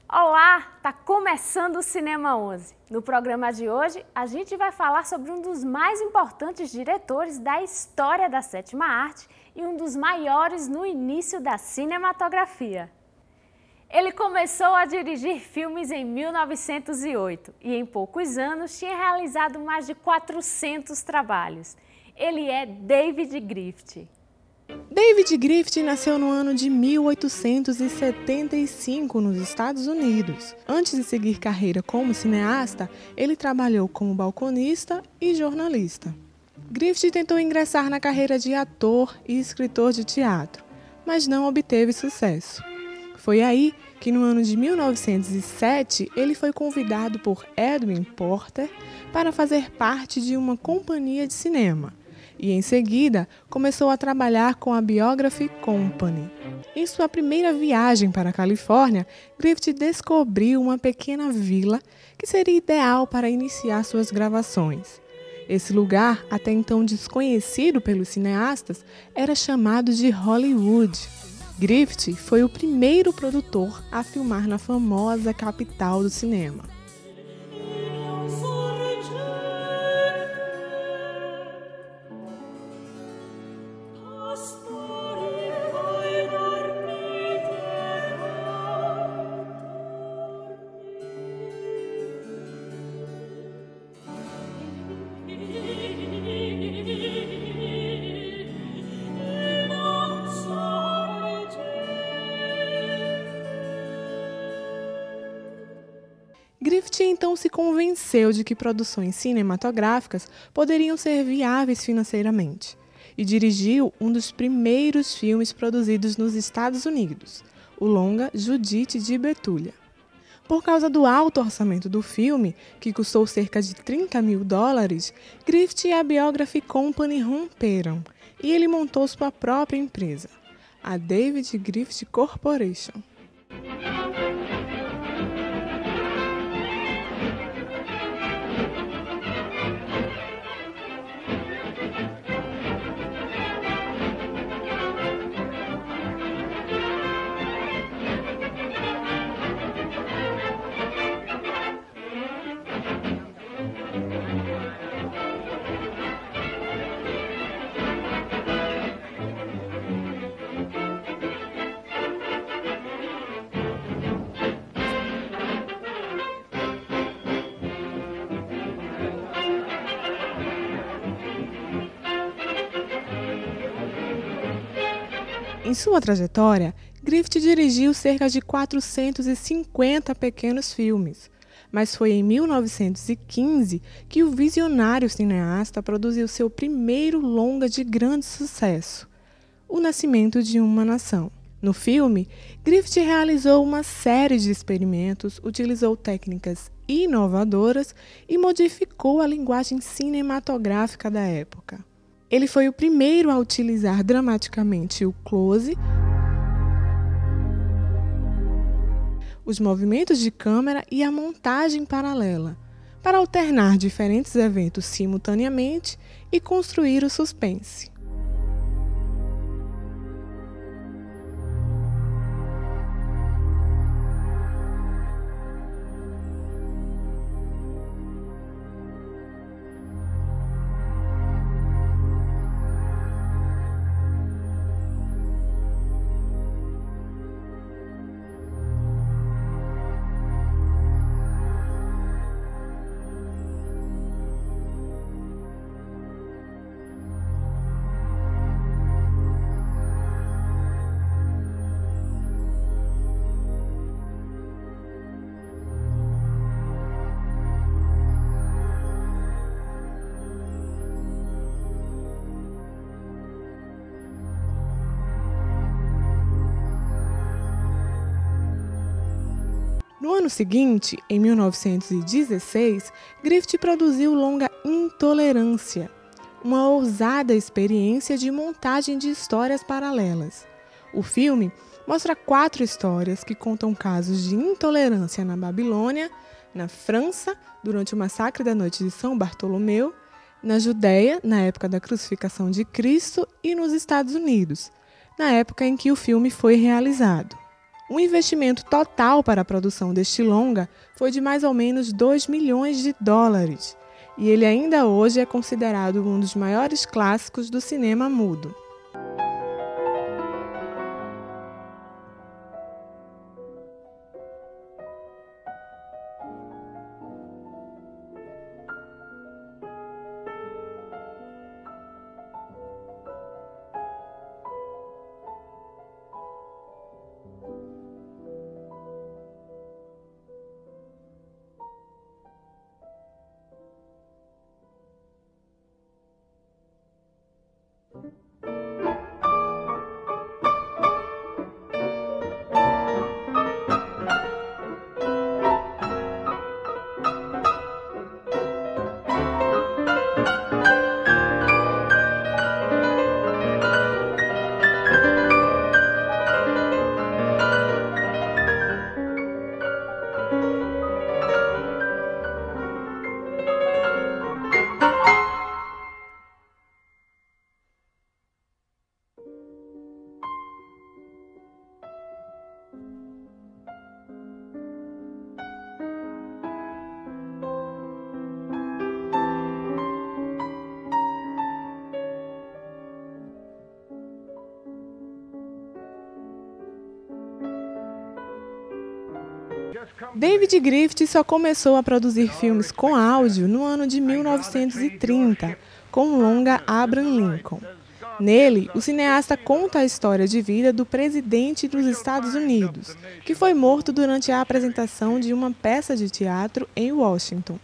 Olá, tá começando o Cinema 11. No programa de hoje, a gente vai falar sobre um dos mais importantes diretores da história da sétima arte e um dos maiores no início da cinematografia. Ele começou a dirigir filmes em 1908 e em poucos anos tinha realizado mais de 400 trabalhos. Ele é David Griffith. David Griffith nasceu no ano de 1875 nos Estados Unidos. Antes de seguir carreira como cineasta, ele trabalhou como balconista e jornalista. Griffith tentou ingressar na carreira de ator e escritor de teatro, mas não obteve sucesso. Foi aí que, no ano de 1907, ele foi convidado por Edwin Porter para fazer parte de uma companhia de cinema. E, em seguida, começou a trabalhar com a Biography Company. Em sua primeira viagem para a Califórnia, Griffith descobriu uma pequena vila que seria ideal para iniciar suas gravações. Esse lugar, até então desconhecido pelos cineastas, era chamado de Hollywood. Griffith foi o primeiro produtor a filmar na famosa capital do cinema. Griffith então se convenceu de que produções cinematográficas poderiam ser viáveis financeiramente e dirigiu um dos primeiros filmes produzidos nos Estados Unidos, o longa Judite de Bethulia. Por causa do alto orçamento do filme, que custou cerca de $30 mil, Griffith e a Biography Company romperam e ele montou sua própria empresa, a David Griffith Corporation. Em sua trajetória, Griffith dirigiu cerca de 450 pequenos filmes, mas foi em 1915 que o visionário cineasta produziu seu primeiro longa de grande sucesso, O Nascimento de uma Nação. No filme, Griffith realizou uma série de experimentos, utilizou técnicas inovadoras e modificou a linguagem cinematográfica da época. Ele foi o primeiro a utilizar dramaticamente o close, os movimentos de câmera e a montagem paralela, para alternar diferentes eventos simultaneamente e construir o suspense. No ano seguinte, em 1916, Griffith produziu o longa Intolerância, uma ousada experiência de montagem de histórias paralelas. O filme mostra 4 histórias que contam casos de intolerância na Babilônia, na França, durante o massacre da noite de São Bartolomeu, na Judéia, na época da crucificação de Cristo, e nos Estados Unidos, na época em que o filme foi realizado. O investimento total para a produção deste longa foi de mais ou menos 2 milhões de dólares, e ele ainda hoje é considerado um dos maiores clássicos do cinema mudo. David Griffith só começou a produzir filmes com áudio no ano de 1930, com o longa Abraham Lincoln. Nele, o cineasta conta a história de vida do presidente dos Estados Unidos, que foi morto durante a apresentação de uma peça de teatro em Washington.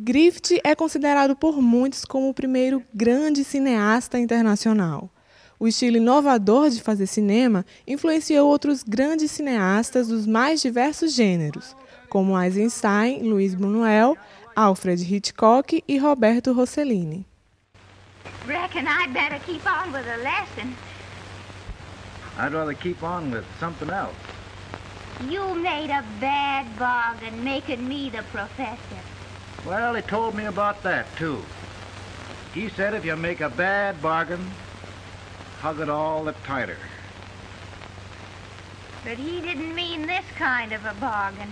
Griffith é considerado por muitos como o primeiro grande cineasta internacional. O estilo inovador de fazer cinema influenciou outros grandes cineastas dos mais diversos gêneros, como Eisenstein, Luis Buñuel, Alfred Hitchcock e Roberto Rossellini. Reckon I'd better keep on with the lesson. I'd rather keep on with something else. You made a bad bargain making me the professor. Well, he told me about that, too. He said if you make a bad bargain, hug it all the tighter. But he didn't mean this kind of a bargain.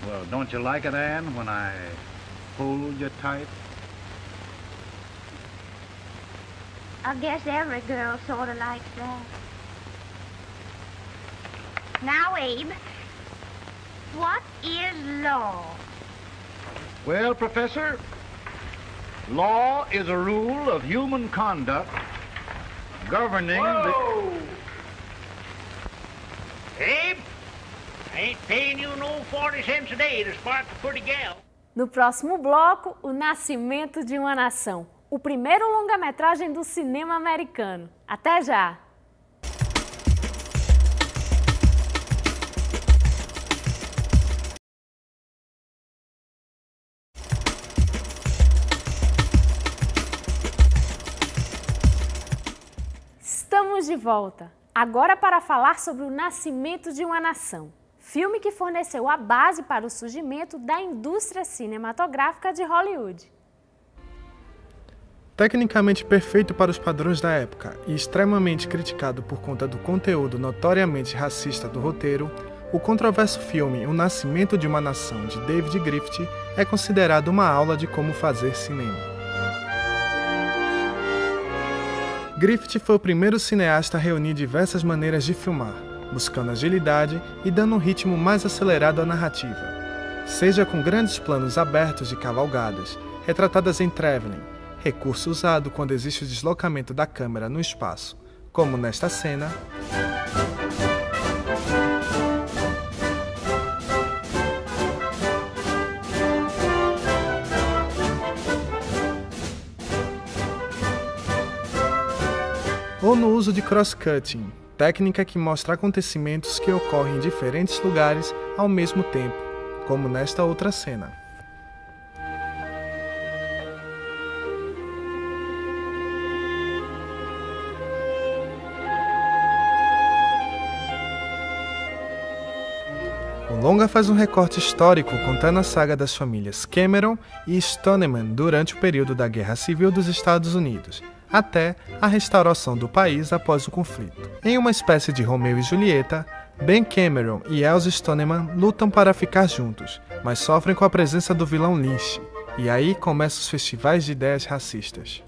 Well, don't you like it, Anne, when I hold you tight? I guess every girl sort of likes that. Now, Abe, what is law? Well, Professor, law is a rule of human conduct governing Whoa! Abe, I ain't paying you no 40 cents a day to spark a pretty gal. No próximo bloco, O Nascimento de uma Nação, o primeiro longa-metragem do cinema americano. Até já! Estamos de volta, agora para falar sobre O Nascimento de uma Nação, filme que forneceu a base para o surgimento da indústria cinematográfica de Hollywood. Tecnicamente perfeito para os padrões da época e extremamente criticado por conta do conteúdo notoriamente racista do roteiro, o controverso filme O Nascimento de uma Nação, de David Griffith, é considerado uma aula de como fazer cinema. Griffith foi o primeiro cineasta a reunir diversas maneiras de filmar, buscando agilidade e dando um ritmo mais acelerado à narrativa, seja com grandes planos abertos de cavalgadas, retratadas em travelling, recurso usado quando existe o deslocamento da câmera no espaço, como nesta cena, ou no uso de cross-cutting, técnica que mostra acontecimentos que ocorrem em diferentes lugares ao mesmo tempo, como nesta outra cena. O longa faz um recorte histórico contando a saga das famílias Cameron e Stoneman durante o período da Guerra Civil dos Estados Unidos, até a restauração do país após o conflito. Em uma espécie de Romeu e Julieta, Ben Cameron e Elsie Stoneman lutam para ficar juntos, mas sofrem com a presença do vilão Lynch, e aí começam os festivais de ideias racistas.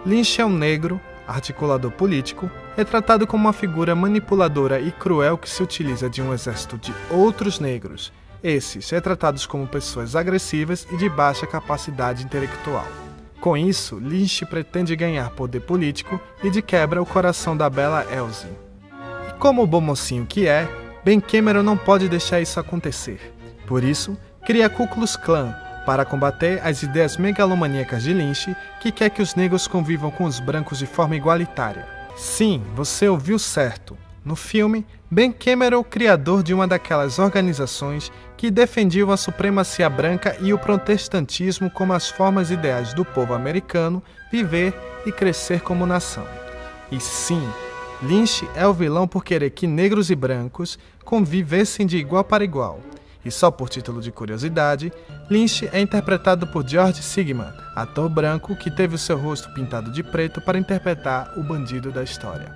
Lynch é um negro, articulador político, retratado como uma figura manipuladora e cruel que se utiliza de um exército de outros negros, esses retratados como pessoas agressivas e de baixa capacidade intelectual. Com isso, Lynch pretende ganhar poder político e de quebra o coração da bela Elsie. E como o bom mocinho que é, Ben Cameron não pode deixar isso acontecer. Por isso, cria a Ku Klux Klan, para combater as ideias megalomaníacas de Lynch, que quer que os negros convivam com os brancos de forma igualitária. Sim, você ouviu certo. No filme, Ben Cameron é o criador de uma daquelas organizações que defendiam a supremacia branca e o protestantismo como as formas ideais do povo americano viver e crescer como nação. E sim, Lynch é o vilão por querer que negros e brancos convivessem de igual para igual. E só por título de curiosidade, Lynch é interpretado por George Sigman, ator branco que teve o seu rosto pintado de preto para interpretar o bandido da história.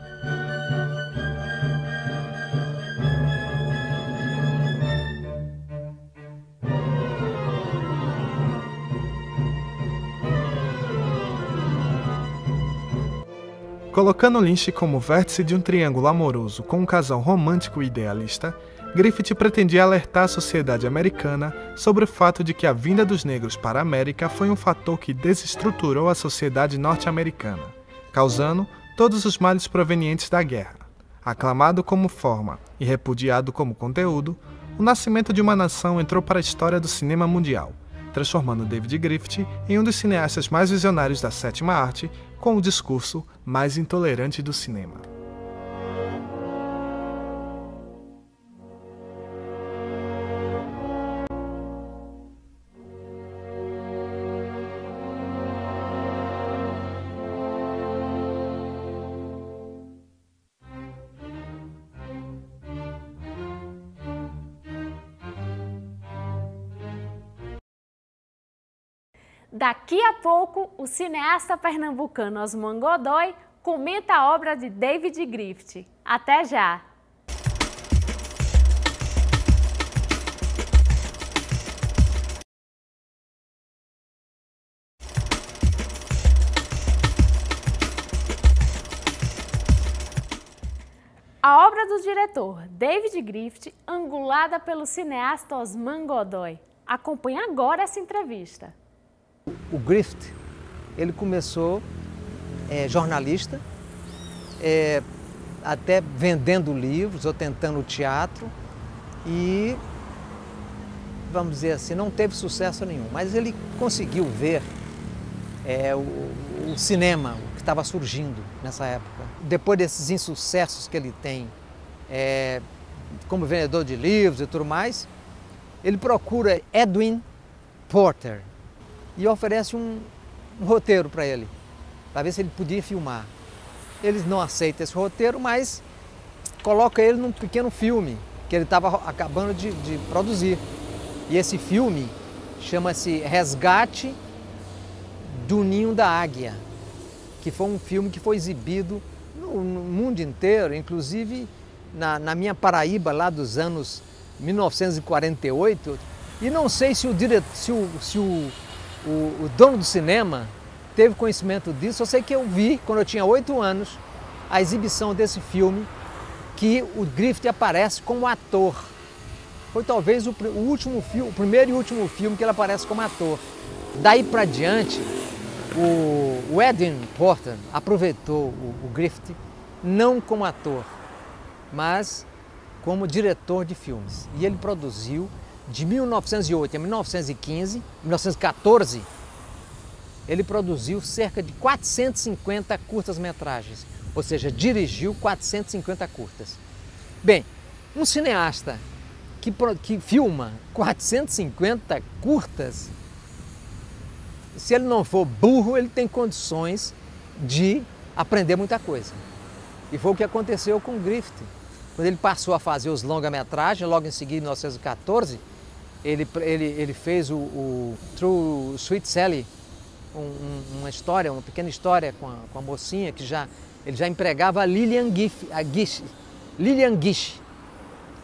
Colocando Lynch como vértice de um triângulo amoroso com um casal romântico e idealista, Griffith pretendia alertar a sociedade americana sobre o fato de que a vinda dos negros para a América foi um fator que desestruturou a sociedade norte-americana, causando todos os males provenientes da guerra. Aclamado como forma e repudiado como conteúdo, o nascimento de uma nação entrou para a história do cinema mundial, transformando David Griffith em um dos cineastas mais visionários da sétima arte, com o discurso mais intolerante do cinema. Daqui a pouco, o cineasta pernambucano Osman Godoy comenta a obra de David Griffith. Até já! A obra do diretor David Griffith, angulada pelo cineasta Osman Godoy. Acompanhe agora essa entrevista. O Griffith, ele começou jornalista, até vendendo livros ou tentando teatro e, vamos dizer assim, não teve sucesso nenhum, mas ele conseguiu ver o cinema, o que estava surgindo nessa época. Depois desses insucessos que ele tem como vendedor de livros e tudo mais, ele procura Edwin Porter e oferece um roteiro para ele, para ver se ele podia filmar. Eles não aceitam esse roteiro, mas coloca ele num pequeno filme que ele estava acabando de produzir. E esse filme chama-se Resgate do Ninho da Águia, que foi um filme que foi exibido no mundo inteiro, inclusive na minha Paraíba, lá dos anos 1948, e não sei se o dono do cinema teve conhecimento disso. Eu sei que eu vi, quando eu tinha 8 anos, a exibição desse filme, que o Griffith aparece como ator. Foi talvez o primeiro e último filme que ele aparece como ator. Daí para diante, o Edwin Porter aproveitou o Griffith não como ator, mas como diretor de filmes. E ele produziu, de 1908 a 1914, ele produziu cerca de 450 curtas-metragens, ou seja, dirigiu 450 curtas. Bem, um cineasta que filma 450 curtas, se ele não for burro, ele tem condições de aprender muita coisa. E foi o que aconteceu com o Griffith. Quando ele passou a fazer os longa-metragens, logo em seguida, em 1914, ele fez o Through Sweet Sally, uma pequena história com a mocinha, que ele já empregava a Lillian Gish,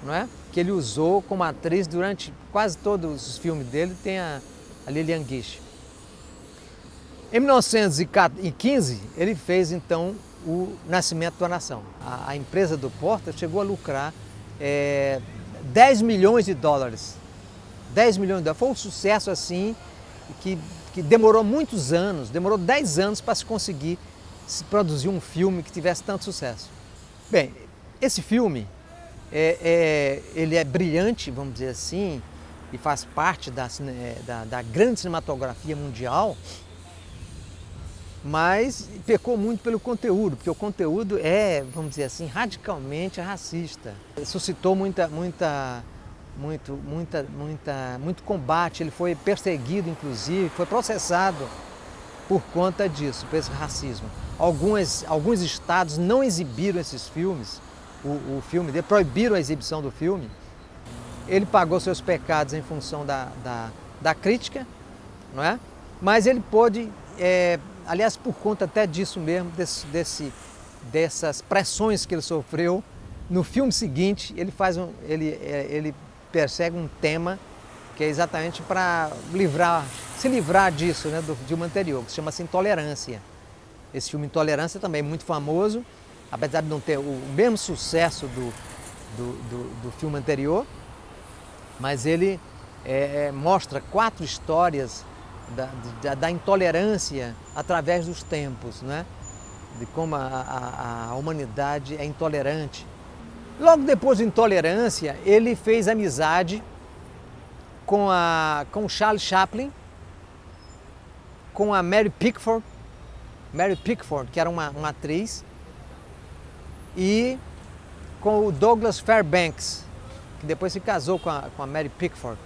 não é? Que ele usou como atriz durante quase todos os filmes dele, tem a Lillian Gish. Em 1915, ele fez então o Nascimento da Nação. A empresa do Porter chegou a lucrar 10 milhões de dólares. 10 milhões de dólares. Foi um sucesso assim que demorou muitos anos, demorou 10 anos para se conseguir produzir um filme que tivesse tanto sucesso. Bem, esse filme ele é brilhante, vamos dizer assim, e faz parte da grande cinematografia mundial, mas pecou muito pelo conteúdo, porque o conteúdo vamos dizer assim, radicalmente racista. Suscitou muito combate, ele foi perseguido, inclusive, foi processado por conta disso, por esse racismo. Alguns estados não exibiram esses filmes, o filme dele, proibiram a exibição do filme. Ele pagou seus pecados em função da crítica, não é? Mas ele pôde, aliás, por conta até disso mesmo, dessas pressões que ele sofreu, no filme seguinte ele persegue um tema que é exatamente para se livrar disso, né, do filme anterior, que chama-se Intolerância. Esse filme Intolerância também é muito famoso, apesar de não ter o mesmo sucesso do filme anterior, mas ele mostra 4 histórias da intolerância através dos tempos, né? De como a humanidade é intolerante. Logo depois de Intolerância, ele fez amizade com o Charles Chaplin, com a Mary Pickford, que era uma atriz, e com o Douglas Fairbanks, que depois se casou com a Mary Pickford.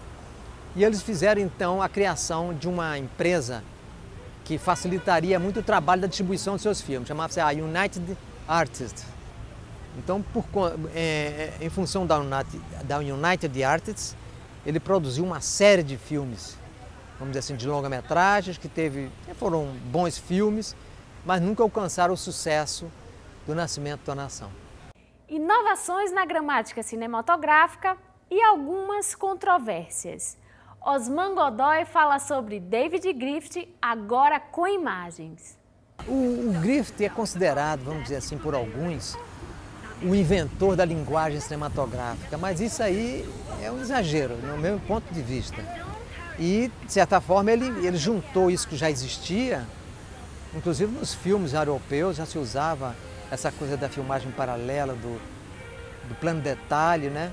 E eles fizeram então a criação de uma empresa que facilitaria muito o trabalho da distribuição de seus filmes, chamava-se a United Artists. Então, em função da United Artists, ele produziu uma série de filmes, vamos dizer assim, de longa-metragens, que foram bons filmes, mas nunca alcançaram o sucesso do Nascimento da Nação. Inovações na gramática cinematográfica e algumas controvérsias. Osman Godoy fala sobre David Griffith, agora com imagens. O Griffith é considerado, vamos dizer assim, por alguns, o inventor da linguagem cinematográfica, mas isso aí é um exagero, no meu ponto de vista. E, de certa forma, ele juntou isso que já existia, inclusive nos filmes europeus já se usava essa coisa da filmagem paralela, do plano detalhe, né?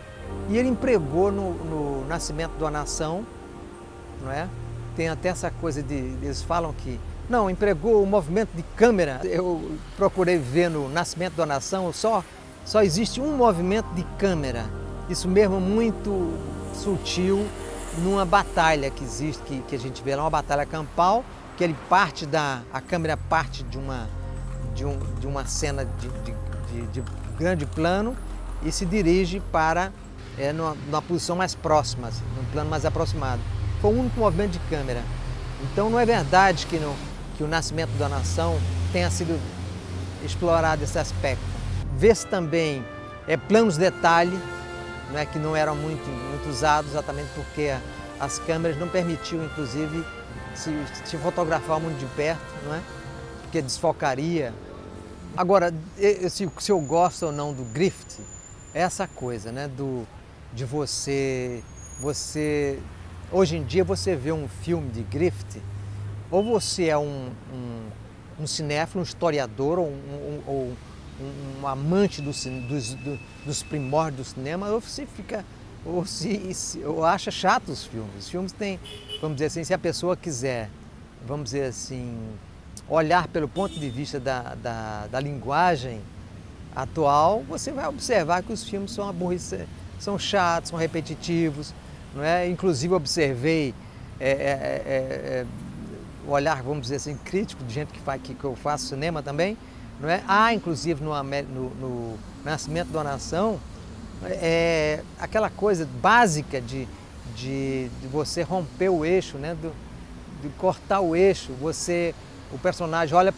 E ele empregou no Nascimento da Nação, não é? Tem até essa coisa eles falam que, não, empregou o movimento de câmera. Eu procurei ver no Nascimento da Nação, só existe um movimento de câmera, isso mesmo muito sutil, numa batalha que existe, que a gente vê lá, uma batalha campal, que a câmera parte de uma cena de grande plano e se dirige para numa posição mais próxima, num plano mais aproximado. Foi o único movimento de câmera. Então não é verdade que o Nascimento da Nação tenha sido explorado esse aspecto. Vê-se também planos de detalhe, né, que não eram muito usados, exatamente porque as câmeras não permitiam, inclusive, se fotografar muito de perto, não é? Porque desfocaria. Agora, se eu gosto ou não do Griffith, é essa coisa, né, de você... Hoje em dia você vê um filme de Griffith, ou você é um cinéfilo, um historiador, ou um amante dos primórdios do cinema, ou você fica, ou acha chato os filmes. Os filmes têm, vamos dizer assim, se a pessoa quiser, vamos dizer assim, olhar pelo ponto de vista da linguagem atual, você vai observar que os filmes são aborrecidos, são chatos, são repetitivos, não é? Inclusive observei o olhar, vamos dizer assim, crítico de gente que eu faço cinema também, não é? Há, inclusive, no Nascimento de uma Nação, aquela coisa básica de você romper o eixo, né? De cortar o eixo. O personagem olha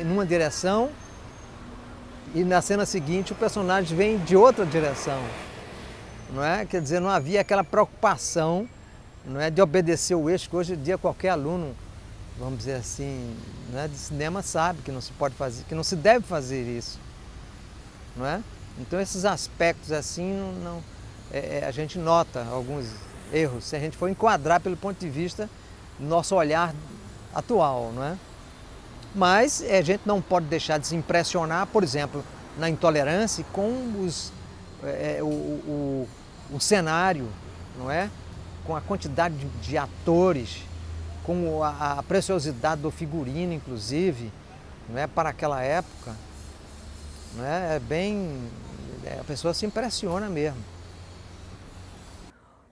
em uma direção e na cena seguinte o personagem vem de outra direção, não é? Quer dizer, não havia aquela preocupação, não é, de obedecer o eixo, que hoje em dia qualquer aluno, vamos dizer assim, né, de cinema sabe que não se pode fazer, que não se deve fazer isso, não é? Então esses aspectos assim, a gente nota alguns erros, se a gente for enquadrar pelo ponto de vista do nosso olhar atual, não é? Mas a gente não pode deixar de se impressionar, por exemplo, na Intolerância, com o cenário, não é? Com a quantidade de atores, com a preciosidade do figurino, inclusive, não é? Para aquela época, não é? A pessoa se impressiona mesmo.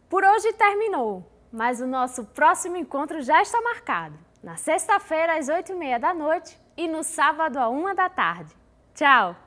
Por hoje terminou, mas o nosso próximo encontro já está marcado. Na sexta-feira, às 8h30 da noite e no sábado, à 1h da tarde. Tchau!